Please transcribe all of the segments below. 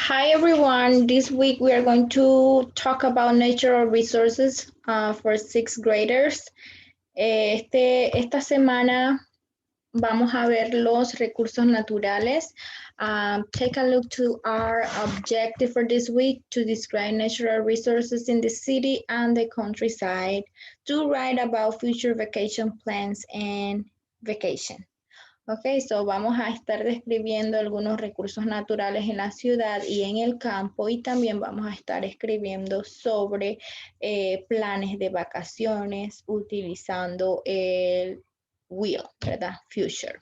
Hi everyone, this week we are going to talk about natural resources for sixth graders. Esta semana vamos a ver los recursos naturales. Take a look to our objective for this week to describe natural resources in the city and the countryside, to write about future vacation plans and vacation. Ok, so vamos a estar describiendo algunos recursos naturales en la ciudad y en el campo, y también vamos a estar escribiendo sobre planes de vacaciones utilizando el will, ¿verdad? Future.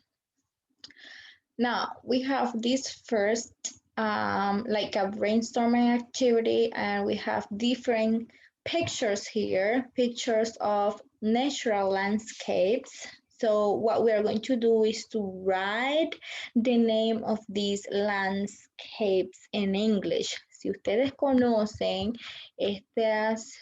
Now, we have this first like a brainstorming activity, and we have different pictures here, pictures of natural landscapes. So what we are going to do is to write the name of these landscapes in English. Si ustedes conocen estas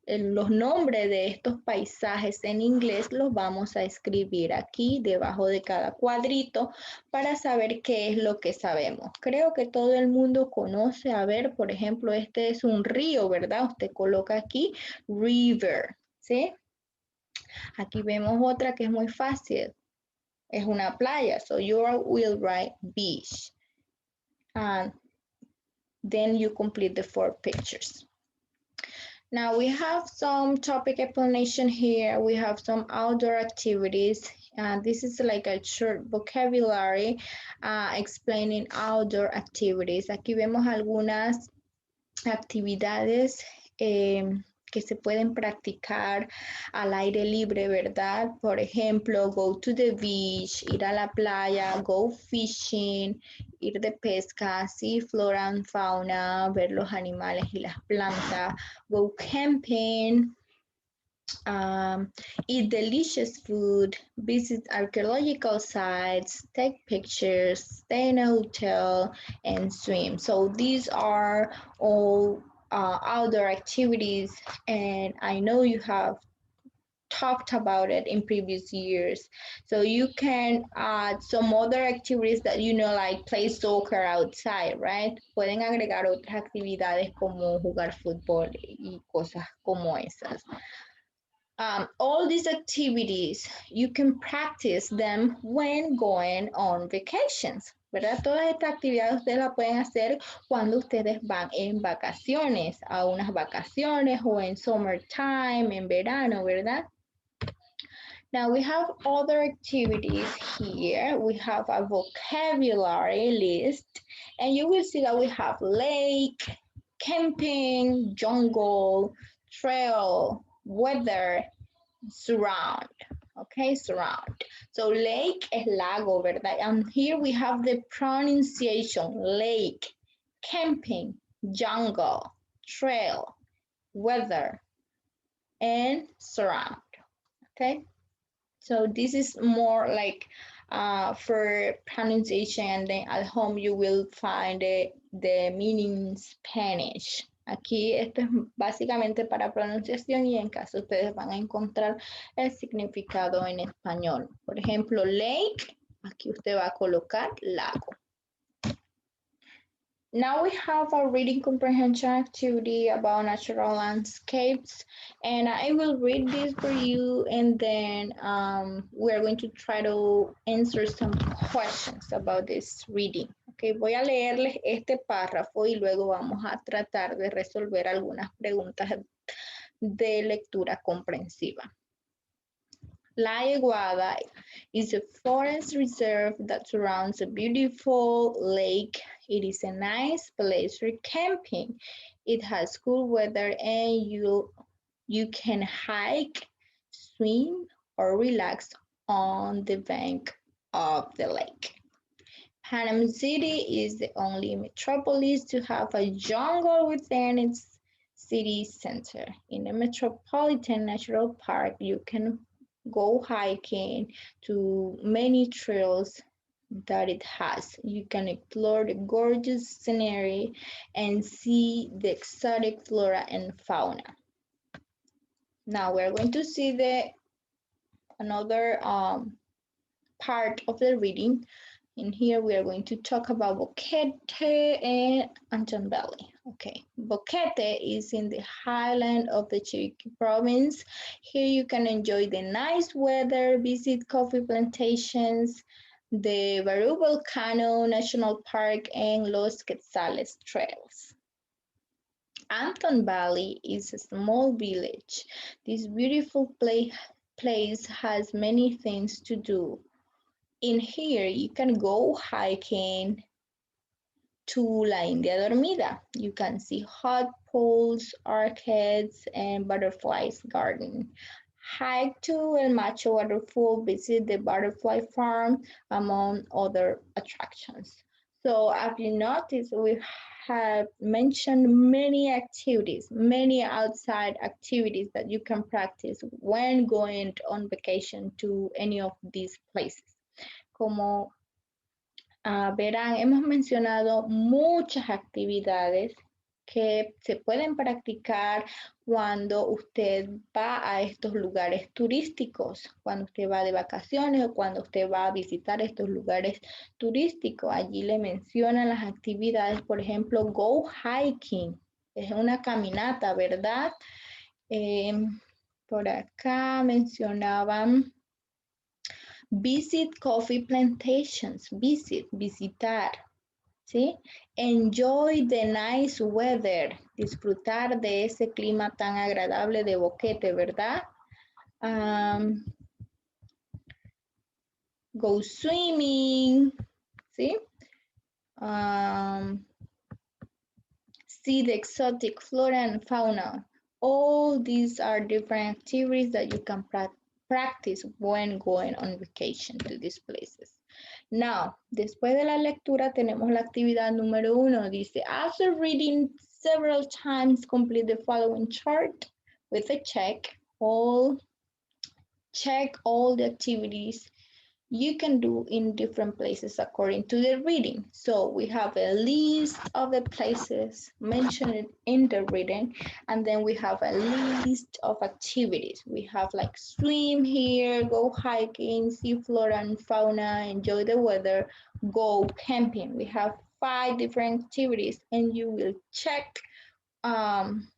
los nombres de estos paisajes en inglés los vamos a escribir aquí debajo de cada cuadrito para saber qué es lo que sabemos. Creo que todo el mundo conoce, a ver, por ejemplo, este es un río, ¿verdad? Usted coloca aquí river, ¿sí? Aquí vemos otra que es muy fácil. Es una playa, so you will write beach. And then you complete the 4 pictures. Now we have some topic explanation here. We have some outdoor activities. This is like a short vocabulary explaining outdoor activities. Aquí vemos algunas actividades que se pueden practicar al aire libre, ¿verdad? Por ejemplo, go to the beach, ir a la playa, go fishing, ir de pesca, see flora and fauna, ver los animales y las plantas, go camping, eat delicious food, visit archaeological sites, take pictures, stay in a hotel, and swim. So these are all outdoor activities, and I know you have talked about it in previous years. So you can add some other activities that you know, like play soccer outside, right? Pueden agregar otras actividades como jugar fútbol y cosas como esas. All these activities, you can practice them when going on vacations, ¿verdad? Todas estas actividades ustedes las pueden hacer cuando ustedes van en vacaciones, a unas vacaciones o en summertime, en verano, ¿verdad? Now we have other activities here. We have a vocabulary list, and you will see that we have lake, camping, jungle, trail, weather, surround. Okay, surround. So lake es lago, ¿verdad? And here we have the pronunciation, lake, camping, jungle, trail, weather, and surround. Okay, so this is more like for pronunciation, and then at home you will find the meaning in Spanish. Aquí esto es básicamente para pronunciación, y en caso ustedes van a encontrar el significado en español. Por ejemplo, lake, aquí usted va a colocar lago. Now we have a reading comprehension activity about natural landscapes, and I will read this for you, and then we're going to try to answer some questions about this reading. Okay, voy a leerles este párrafo y luego vamos a tratar de resolver algunas preguntas de lectura comprensiva. La Iguada is a forest reserve that surrounds a beautiful lake. It is a nice place for camping. It has cool weather, and you can hike, swim, or relax on the bank of the lake. Panama City is the only metropolis to have a jungle within its city center. In the Metropolitan Natural Park, you can go hiking to many trails that it has. You can explore the gorgeous scenery and see the exotic flora and fauna. Now we're going to see another part of the reading. In here, we are going to talk about Boquete and Anton Valley. Okay, Boquete is in the highland of the Chiriquí province. Here you can enjoy the nice weather, visit coffee plantations, the Baru Volcano National Park, and Los Quetzales trails. Anton Valley is a small village. This beautiful place has many things to do. In here, you can go hiking to La India Dormida. You can see hot pools, orchids, and butterflies garden. Hike to El Macho Waterfall, visit the butterfly farm, among other attractions. So as you notice, we have mentioned many activities, many outside activities that you can practice when going on vacation to any of these places. Como verán, hemos mencionado muchas actividades que se pueden practicar cuando usted va a estos lugares turísticos, cuando usted va de vacaciones o cuando usted va a visitar estos lugares turísticos. Allí le mencionan las actividades, por ejemplo, go hiking, es una caminata, ¿verdad? Por acá mencionaban visit coffee plantations, visitar, ¿sí? Enjoy the nice weather, disfrutar de ese clima tan agradable de Boquete, ¿verdad? Go swimming, ¿sí? See the exotic flora and fauna. All these are different activities that you can practice when going on vacation to these places. Now, después de la lectura tenemos la actividad número 1. Dice, after reading several times, complete the following chart with a check. Check all the activities you can do in different places according to the reading. So we have a list of the places mentioned in the reading, and then we have a list of activities. We have like swim here, go hiking, see flora and fauna, enjoy the weather, go camping. We have 5 different activities, and you will check on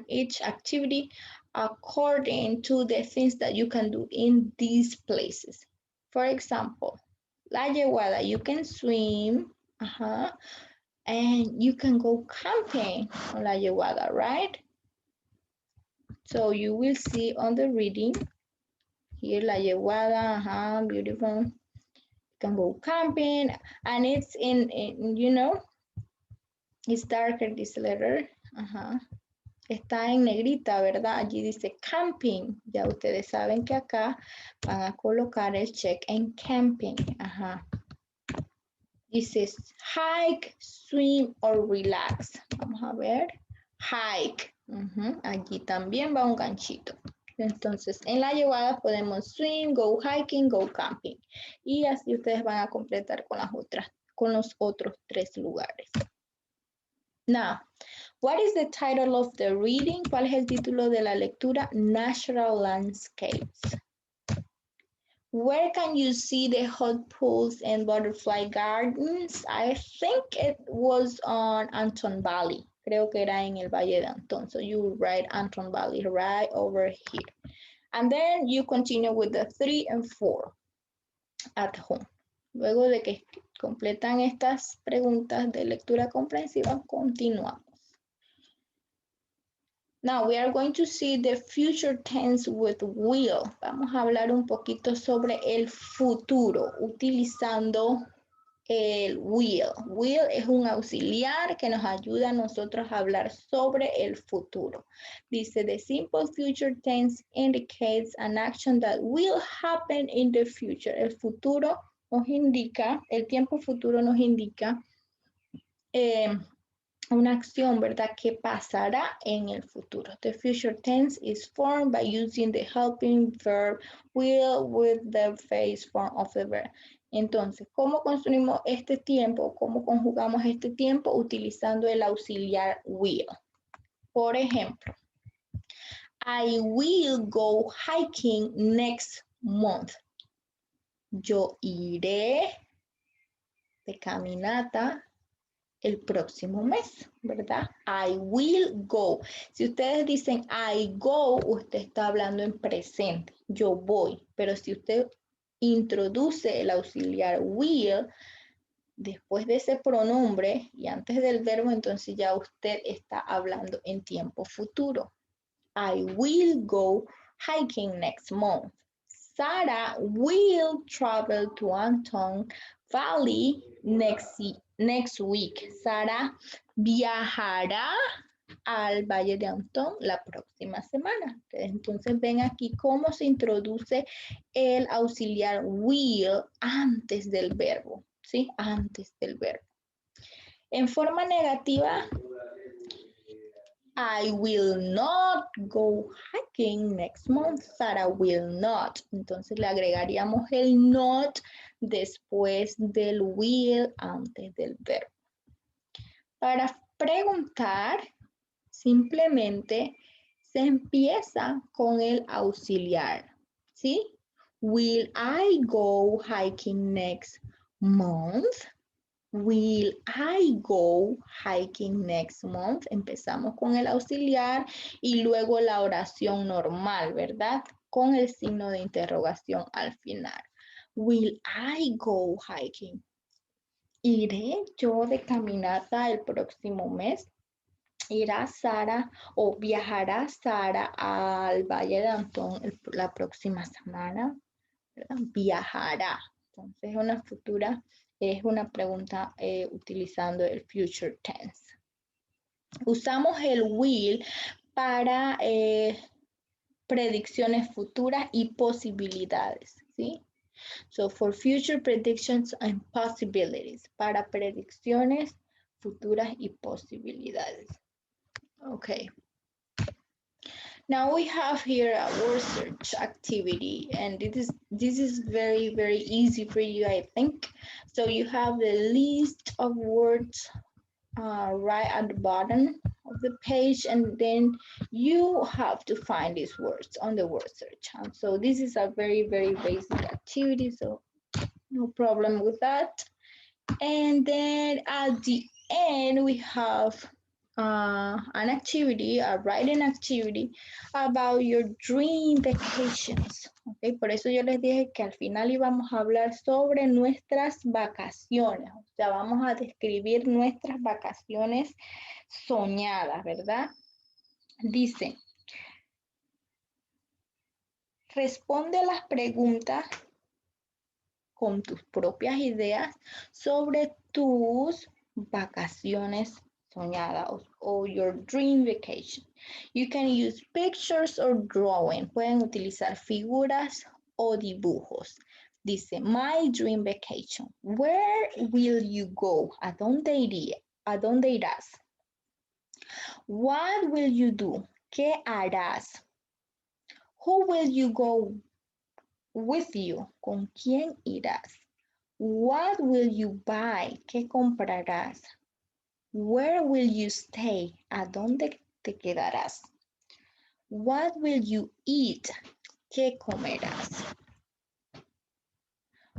each activity according to the things that you can do in these places. For example, La Yeguada, you can swim, and you can go camping on La Yeguada, right? So you will see on the reading here, La Yeguada, beautiful. You can go camping, and it's in you know, it's darker, this letter, Está en negrita, ¿verdad? Allí dice camping. Ya ustedes saben que acá van a colocar el check en camping. Dice hike, swim or relax. Vamos a ver. Hike. Allí también va un ganchito. Entonces, en la Yeguada podemos swim, go hiking, go camping. Y así ustedes van a completar con los otros 3 lugares. Now, what is the title of the reading? ¿Cuál es el título de la lectura? Natural Landscapes. Where can you see the hot pools and butterfly gardens? I think it was on Anton Valley. Creo que era en el Valle de Antón. So you write Anton Valley right over here. And then you continue with the 3 and 4 at home. Luego de que completan estas preguntas de lectura comprensiva, continuamos. Now we are going to see the future tense with will. Vamos a hablar un poquito sobre el futuro utilizando el will. Will es un auxiliar que nos ayuda a nosotros a hablar sobre el futuro. Dice, the simple future tense indicates an action that will happen in the future. El futuro nos indica, el tiempo futuro nos indica una acción, ¿verdad?, que pasará en el futuro. The future tense is formed by using the helping verb will with the base form of the verb. Entonces, ¿cómo construimos este tiempo? ¿Cómo conjugamos este tiempo? Utilizando el auxiliar will. Por ejemplo, I will go hiking next month. Yo iré de caminata el próximo mes, ¿verdad? I will go. Si ustedes dicen I go, usted está hablando en presente. Yo voy. Pero si usted introduce el auxiliar will después de ese pronombre y antes del verbo, entonces ya usted está hablando en tiempo futuro. I will go hiking next month. Sarah will travel to Anton Valley next week. Sara viajará al Valle de Antón la próxima semana. Entonces ven aquí cómo se introduce el auxiliar will antes del verbo, ¿sí? Antes del verbo. En forma negativa, I will not go hiking next month. Sarah will not. Entonces le agregaríamos el not después del will antes del verbo. Para preguntar, simplemente se empieza con el auxiliar, ¿sí? Will I go hiking next month? Will I go hiking next month? Empezamos con el auxiliar y luego la oración normal, ¿verdad? Con el signo de interrogación al final. Will I go hiking? ¿Iré yo de caminata el próximo mes? ¿Irá Sara o viajará Sara al Valle de Antón la próxima semana? ¿Verdad? Viajará. Entonces, una futura es una pregunta utilizando el future tense. Usamos el will para predicciones futuras y posibilidades, ¿sí? So, for future predictions and possibilities, para predicciones futuras y posibilidades. Okay. Now we have here a word search activity, and this is very, very easy for you, I think. So you have the list of words right at the bottom of the page, and then you have to find these words on the word search. And so this is a very, very basic activity, so no problem with that. And then at the end, we have an activity, a writing activity about your dream vacations. Okay, por eso yo les dije que al final íbamos a hablar sobre nuestras vacaciones. O sea, vamos a describir nuestras vacaciones soñadas, ¿verdad? Dice, responde a las preguntas con tus propias ideas sobre tus vacaciones soñadas o your dream vacation. You can use pictures or drawing. Pueden utilizar figuras o dibujos. Dice, my dream vacation. Where will you go? ¿A dónde iría? ¿A dónde irás? What will you do? ¿Qué harás? Who will you go with you? ¿Con quién irás? What will you buy? ¿Qué comprarás? Where will you stay? ¿A dónde te quedarás? What will you eat? ¿Qué comerás?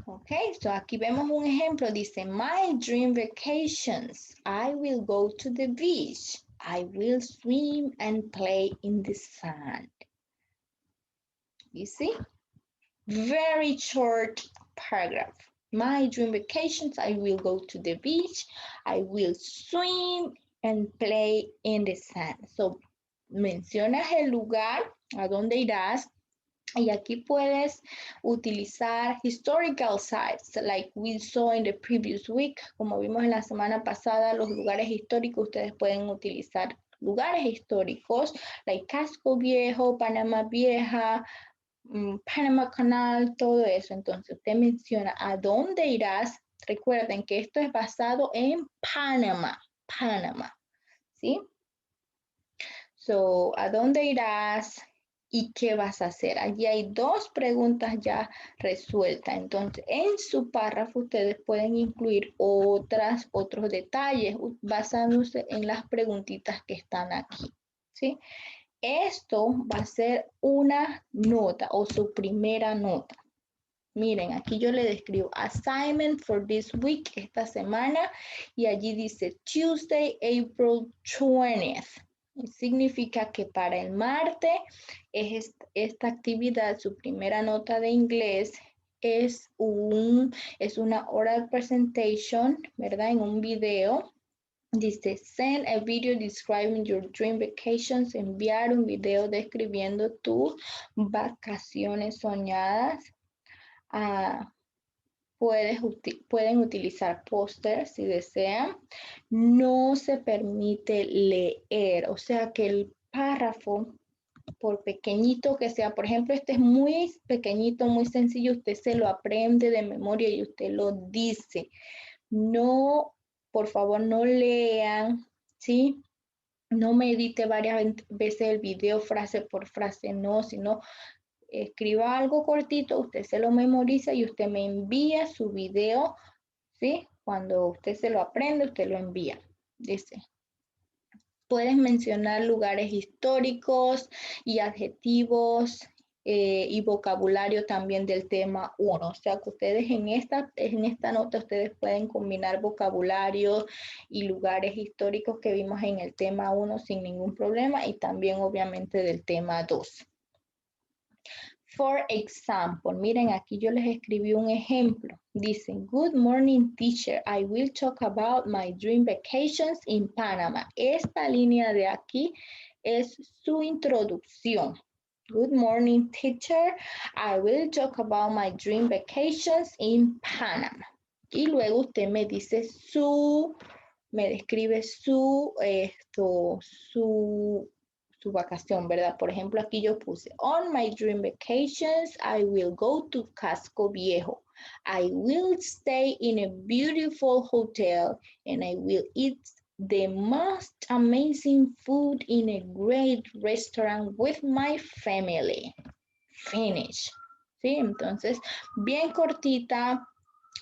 Ok, so aquí vemos un ejemplo. Dice, my dream vacations. I will go to the beach. I will swim and play in the sand. You see? Very short paragraph. My dream vacations, I will go to the beach, I will swim and play in the sand. So, mencionas el lugar, a dónde irás, y aquí puedes utilizar historical sites, like we saw in the previous week, como vimos en la semana pasada, los lugares históricos, ustedes pueden utilizar lugares históricos, like Casco Viejo, Panamá Vieja, Panama Canal, todo eso. Entonces usted menciona a dónde irás. Recuerden que esto es basado en Panamá, ¿sí? So, ¿a dónde irás y qué vas a hacer? Allí hay dos preguntas ya resueltas. Entonces, en su párrafo ustedes pueden incluir otros detalles basándose en las preguntitas que están aquí, ¿sí? Esto va a ser una nota o su primera nota. Miren, aquí yo le describo assignment for this week, esta semana, y allí dice Tuesday, April 20th. Significa que para el martes es esta actividad, su primera nota de inglés es una oral presentation, ¿verdad? En un video. Dice, send a video describing your dream vacations. Enviar un video describiendo tus vacaciones soñadas. Pueden utilizar pósters si desean. No se permite leer, o sea que el párrafo, por pequeñito que sea, por ejemplo, este es muy pequeñito, muy sencillo, usted se lo aprende de memoria y usted lo dice. No, por favor, no lean, ¿sí? No medite varias veces el video frase por frase, no, sino escriba algo cortito, usted se lo memoriza y usted me envía su video, ¿sí? Cuando usted se lo aprende, usted lo envía. Dice, puedes mencionar lugares históricos y adjetivos y vocabulario también del tema 1. O sea que ustedes en esta nota ustedes pueden combinar vocabulario y lugares históricos que vimos en el tema 1 sin ningún problema y también obviamente del tema 2. For example, miren aquí yo les escribí un ejemplo. Dicen, good morning teacher, I will talk about my dream vacations in Panama. Esta línea de aquí es su introducción. Good morning teacher, I will talk about my dream vacations in Panama. Y luego usted me dice me describe su vacación, ¿verdad? Por ejemplo, aquí yo puse, on my dream vacations, I will go to Casco Viejo. I will stay in a beautiful hotel and I will eat the most amazing food in a great restaurant with my family. Finish. ¿Sí? Entonces, bien cortita.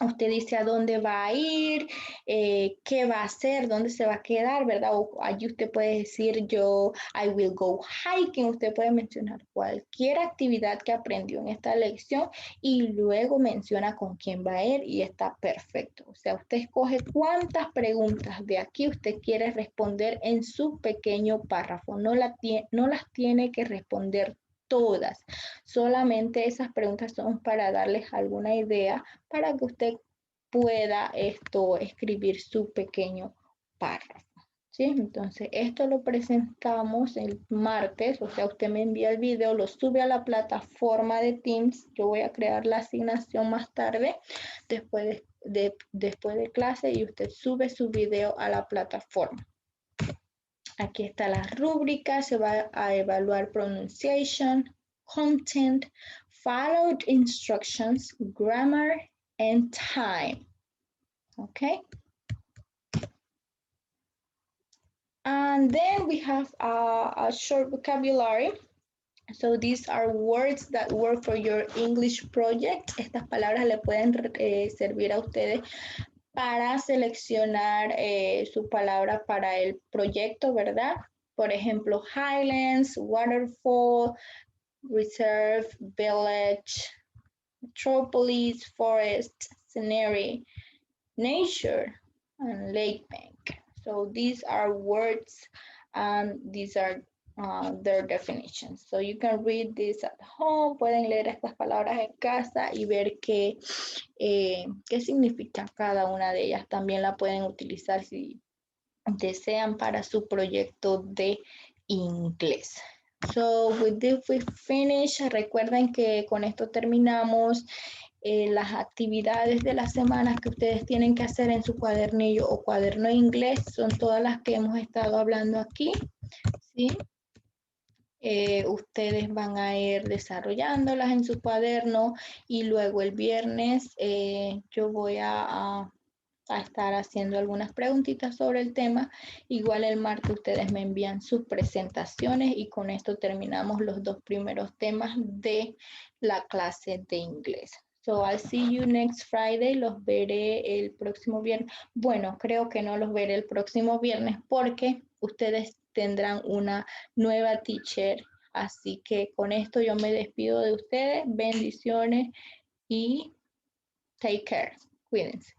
Usted dice a dónde va a ir, qué va a hacer, dónde se va a quedar, ¿verdad? O allí usted puede decir I will go hiking. Usted puede mencionar cualquier actividad que aprendió en esta lección y luego menciona con quién va a ir y está perfecto. O sea, usted escoge cuántas preguntas de aquí usted quiere responder en su pequeño párrafo. No las tiene que responder todas. Solamente esas preguntas son para darles alguna idea para que usted pueda escribir su pequeño párrafo. ¿Sí? Entonces, esto lo presentamos el martes, o sea, usted me envía el video, lo sube a la plataforma de Teams. Yo voy a crear la asignación más tarde, después de clase, y usted sube su video a la plataforma. Aquí está la rúbrica, se va a evaluar pronunciation, content, followed instructions, grammar, and time. Okay? And then we have a short vocabulary. So these are words that work for your English project. Estas palabras le pueden servir a ustedes para seleccionar su palabra para el proyecto, ¿verdad? Por ejemplo, highlands, waterfall, reserve, village, metropolis, forest, scenery, nature, and lake bank. So these are words and these are their definitions. So you can read this at home. Pueden leer estas palabras en casa y ver qué significa cada una de ellas. También la pueden utilizar si desean para su proyecto de inglés. So with this we finish. Recuerden que con esto terminamos. Las actividades de las semanas que ustedes tienen que hacer en su cuadernillo o cuaderno de inglés son todas las que hemos estado hablando aquí, ¿sí? Ustedes van a ir desarrollándolas en su cuaderno y luego el viernes yo voy a estar haciendo algunas preguntitas sobre el tema. Igual el martes ustedes me envían sus presentaciones y con esto terminamos los 2 primeros temas de la clase de inglés. So I'll see you next Friday. Los veré el próximo viernes. Bueno, creo que no los veré el próximo viernes porque ustedes tendrán una nueva teacher. Así que con esto yo me despido de ustedes. Bendiciones y take care. Cuídense.